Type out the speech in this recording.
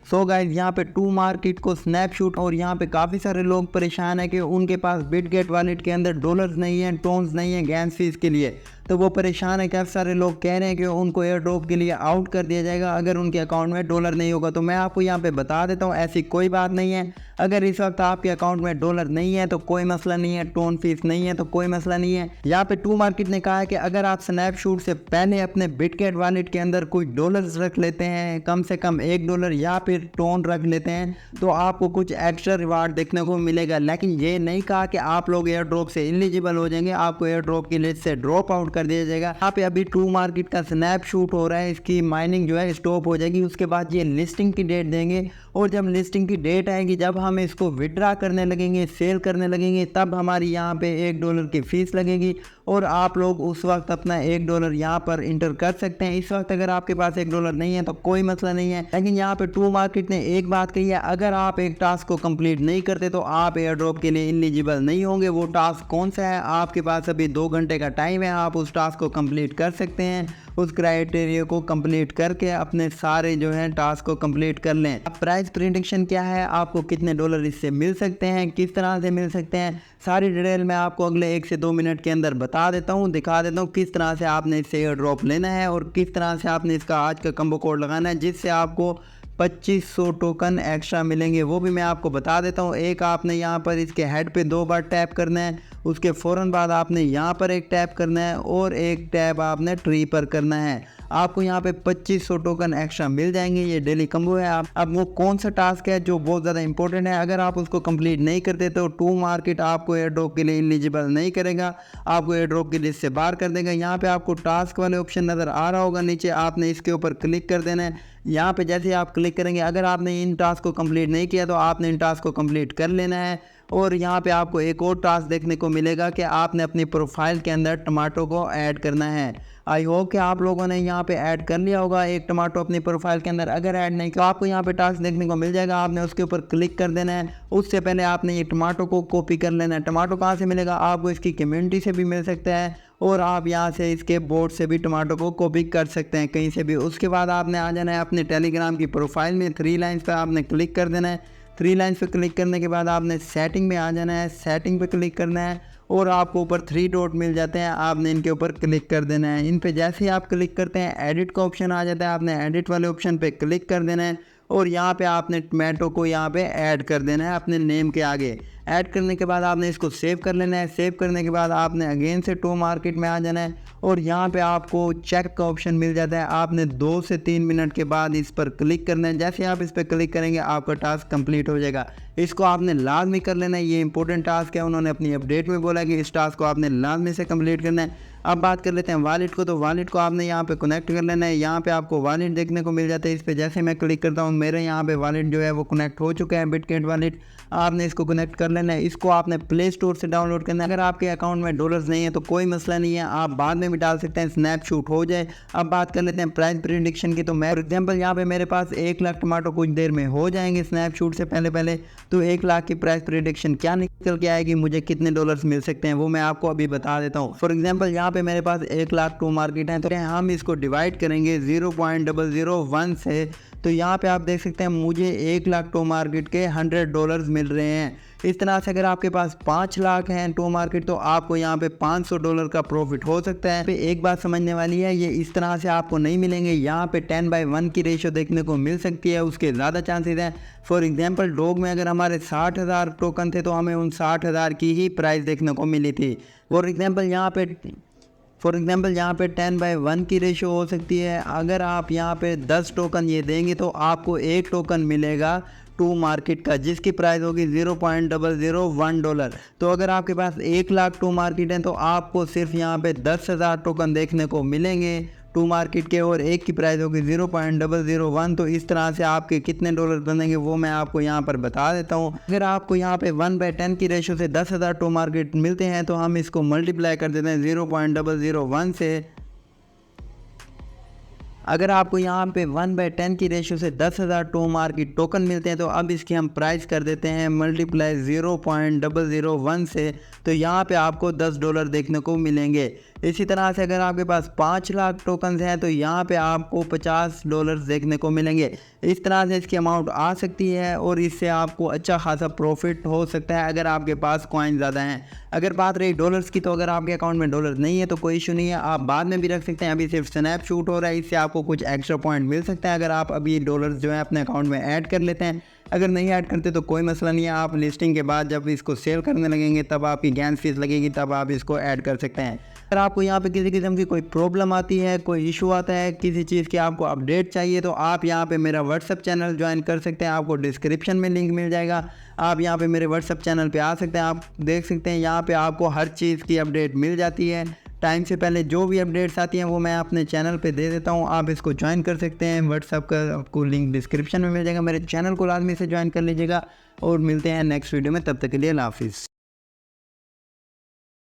So guys यहाँ पे to market को स्नैपशॉट और यहाँ पे काफ़ी सारे लोग परेशान है कि उनके पास बिटगेट वॉलेट के अंदर डॉलर्स नहीं है, टोन्स नहीं है गैस फीस के लिए। तो वो परेशान है। काफ़ी सारे लोग कह रहे हैं कि उनको एयर ड्रॉप के लिए आउट कर दिया जाएगा अगर उनके अकाउंट में डॉलर नहीं होगा। तो मैं आपको यहाँ पे बता देता हूँ ऐसी कोई बात नहीं है। अगर इस वक्त आपके अकाउंट में डॉलर नहीं है तो कोई मसला नहीं है, टोन फीस नहीं है तो कोई मसला नहीं है। यहाँ पे टू मार्केट ने कहा है कि अगर आप स्नैपशॉट से पहले अपने बिटगेट वॉलेट के अंदर कुछ डॉलर्स रख लेते हैं, कम से कम $1 या फिर टोन रख लेते हैं, तो आपको कुछ एक्स्ट्रा रिवार्ड देखने को मिलेगा। लेकिन ये नहीं कहा कि आप लोग एयर ड्रॉप से इलिजिबल हो जाएंगे, आपको एयर ड्रॉप की लिस्ट से ड्रॉप आउट कर दिया जाएगा। यहाँ पे अभी टू मार्केट का स्नैपशॉट हो रहा है, इसकी माइनिंग जो है स्टॉप हो जाएगी। उसके बाद ये लिस्टिंग की डेट देंगे और जब लिस्टिंग की डेट आएगी, जब हम इसको विड्रा करने लगेंगे, सेल करने लगेंगे, तब हमारी यहाँ पे $1 की फीस लगेगी और आप लोग उस वक्त अपना $1 यहाँ पर इंटर कर सकते हैं। इस वक्त अगर आपके पास $1 नहीं है तो कोई मसला नहीं है। लेकिन यहाँ पे टू मार्केट ने एक बात कही है, अगर आप एक टास्क को कंप्लीट नहीं करते तो आप एयर ड्रॉप के लिए एलिजिबल नहीं होंगे। वो टास्क कौन सा है? आपके पास अभी 2 घंटे का टाइम है, आप उस टास्क को कंप्लीट कर सकते हैं। उस क्राइटेरिया को कंप्लीट करके अपने सारे जो है टास्क को कंप्लीट कर लें। अब प्राइस प्रेडिक्शन क्या है, आपको कितने डॉलर इससे मिल सकते हैं, किस तरह से मिल सकते हैं, सारी डिटेल मैं आपको अगले 1 से 2 मिनट के अंदर बता देता हूँ, दिखा देता हूँ किस तरह से आपने इससे एयर ड्रॉप लेना है और किस तरह से आपने इसका आज का कम्बो कोड लगाना है जिससे आपको 2500 टोकन एक्स्ट्रा मिलेंगे। वो भी मैं आपको बता देता हूँ। एक आपने यहाँ पर इसके हेड पे 2 बार टैप करना है, उसके फ़ौरन बाद आपने यहाँ पर एक टैप करना है और एक टैप आपने ट्री पर करना है। आपको यहाँ पे 2500 टोकन एक्स्ट्रा मिल जाएंगे। ये डेली कम्बो है। आप अब वो कौन सा टास्क है जो बहुत ज़्यादा इंपॉर्टेंट है, अगर आप उसको कंप्लीट नहीं करते तो टू मार्केट आपको एयर ड्रॉप के लिए एलिजिबल नहीं करेगा, आपको एयर ड्रॉप की लिस्ट से बाहर कर देगा। यहाँ पे आपको टास्क वाले ऑप्शन नज़र आ रहा होगा नीचे, आपने इसके ऊपर क्लिक कर देना है। यहाँ पे जैसे आप क्लिक करेंगे, अगर आपने इन टास्क को कंप्लीट नहीं किया तो आपने इन टास्क को कंप्लीट कर लेना है। और यहाँ पे आपको एक और टास्क देखने को मिलेगा कि आपने अपनी प्रोफाइल के अंदर टमाटो को ऐड करना है। आई होप कि आप लोगों ने यहाँ पे ऐड कर लिया होगा एक टमाटो अपनी प्रोफाइल के अंदर। अगर ऐड नहीं तो आपको यहाँ पे टास्क देखने को मिल जाएगा, आपने उसके ऊपर क्लिक कर देना है। उससे पहले आपने ये टमाटो को कॉपी कर लेना है। टमाटो कहाँ से मिलेगा? आपको इसकी कम्युनिटी से भी मिल सकता है और आप यहाँ से इसके बोर्ड से भी टमाटो को कॉपी कर सकते हैं कहीं से भी। उसके बाद आपने आ जाना है अपने टेलीग्राम की प्रोफाइल में, 3 लाइन्स पर आपने क्लिक कर देना है। 3 लाइन्स पे क्लिक करने के बाद आपने सेटिंग में आ जाना है, सेटिंग पे क्लिक करना है और आपको ऊपर 3 डॉट मिल जाते हैं, आपने इनके ऊपर क्लिक कर देना है। इन पे जैसे ही आप क्लिक करते हैं एडिट का ऑप्शन आ जाता है, आपने एडिट वाले ऑप्शन पे क्लिक कर देना है और यहाँ पे आपने टमाटो को यहाँ पे ऐड कर देना है अपने नेम के आगे। ऐड करने के बाद आपने इसको सेव कर लेना है। सेव करने के बाद आपने अगेन से टू मार्केट में आ जाना है और यहाँ पे आपको चेक का ऑप्शन मिल जाता है। आपने 2 से 3 मिनट के बाद इस पर क्लिक करना है। जैसे आप इस पर क्लिक करेंगे आपका टास्क कंप्लीट हो जाएगा। इसको आपने लाजमी कर लेना है, ये इंपॉर्टेंट टास्क है। उन्होंने अपनी अपडेट में बोला कि इस टास्क को आपने लाजमी से कंप्लीट करना है। अब बात कर लेते हैं वॉलेट को। तो वॉलेट को आपने यहाँ पे कनेक्ट कर लेना है। यहाँ पे आपको वॉलेट देखने को मिल जाता है। इस पर जैसे मैं क्लिक करता हूँ मेरे यहाँ पे वॉलेट जो है वो कनेक्ट हो चुका है, बिटगेट वॉलेट। आपने इसको कनेक्ट कर लेना है। इसको आपने प्ले स्टोर से डाउनलोड करना है। अगर आपके अकाउंट में डॉलर्स नहीं है तो कोई मसला नहीं है, आप बाद में भी डाल सकते हैं, स्नैपशॉट हो जाए। अब बात कर लेते हैं प्राइस प्रेडिक्शन की। तो मैं फॉर एग्जांपल यहाँ पे मेरे पास 1 लाख टमाटो कुछ देर में हो जाएंगे स्नैपशॉट से पहले। तो 1 लाख की प्राइस प्रेडिक्शन क्या निकल के आएगी, मुझे कितने डॉलर्स मिल सकते हैं, वो मैं आपको अभी बता देता हूँ। फॉर एग्जाम्पल यहाँ पे मेरे पास 1 लाख टू मार्केट है, तो हम इसको डिवाइड करेंगे 0.001 से। तो यहाँ पे आप देख सकते हैं मुझे 1 लाख टू मार्केट के $100 मिल रहे हैं। इस तरह से अगर आपके पास 5 लाख हैं टू मार्केट तो आपको यहाँ पे $500 का प्रॉफिट हो सकता है। एक बात समझने वाली है, ये इस तरह से आपको नहीं मिलेंगे। यहाँ पे 10/1 की रेशो देखने को मिल सकती है, उसके ज़्यादा चांसेस हैं। फॉर एग्जांपल डॉग में अगर हमारे 60,000 टोकन थे तो हमें उन 60,000 की ही प्राइस देखने को मिली थी। फॉर एग्जांपल यहाँ पे 10/1 की रेशो हो सकती है। अगर आप यहाँ पे 10 टोकन ये देंगे तो आपको 1 टोकन मिलेगा टू मार्केट का, जिसकी प्राइस होगी $0.001। तो अगर आपके पास 1 लाख टू मार्केट है तो आपको सिर्फ यहाँ पे 10,000 टोकन देखने को मिलेंगे टू मार्केट के और एक की प्राइस होगी 0.001। तो इस तरह से आपके कितने डॉलर बनेंगे वो मैं आपको यहाँ पर बता देता हूँ। अगर आपको यहाँ पे 1/10 की रेशो से 10,000 टू मार्केट मिलते हैं तो हम इसको मल्टीप्लाई कर देते हैं 0.001 से। अगर आपको यहाँ पे 1/10 की रेशियो से 10,000 टू मार्केट टोकन मिलते हैं तो अब इसकी हम प्राइस कर देते हैं मल्टीप्लाई 0.001 से, तो यहाँ पे आपको $10 देखने को मिलेंगे। इसी तरह से अगर आपके पास 5 लाख टोकन्स हैं तो यहाँ पे आपको $50 देखने को मिलेंगे। इस तरह से इसकी अमाउंट आ सकती है और इससे आपको अच्छा खासा प्रॉफिट हो सकता है अगर आपके पास कॉइन ज़्यादा हैं। अगर बात रही डॉलर्स की, तो अगर आपके अकाउंट में डॉलर नहीं है तो कोई इशू नहीं है, आप बाद में भी रख सकते हैं। अभी सिर्फ स्नैपशूट हो रहा है, इससे आपको कुछ एक्स्ट्रा पॉइंट मिल सकता है अगर आप अभी डॉलर्स जो है अपने अकाउंट में ऐड कर लेते हैं। अगर नहीं ऐड करते तो कोई मसला नहीं है, आप लिस्टिंग के बाद जब इसको सेल करने लगेंगे तब आपकी गैस फीस लगेगी, तब आप इसको ऐड कर सकते हैं। अगर आपको यहाँ पे किसी किस्म की कोई प्रॉब्लम आती है, कोई इशू आता है, किसी चीज़ की आपको अपडेट चाहिए, तो आप यहाँ पे मेरा व्हाट्सअप चैनल ज्वाइन कर सकते हैं। आपको डिस्क्रिप्शन में लिंक मिल जाएगा, आप यहाँ पे मेरे व्हाट्सअप चैनल पे आ सकते हैं। आप देख सकते हैं यहाँ पे आपको हर चीज़ की अपडेट मिल जाती है। टाइम से पहले जो भी अपडेट्स आती हैं वो मैं अपने चैनल पे दे देता हूँ, आप इसको ज्वाइन कर सकते हैं। व्हाट्सअप का आपको लिंक डिस्क्रिप्शन में मिल जाएगा। मेरे चैनल को लाजमी से ज्वाइन कर लीजिएगा और मिलते हैं नेक्स्ट वीडियो में, तब तक के लिए अल्लाह हाफिज़।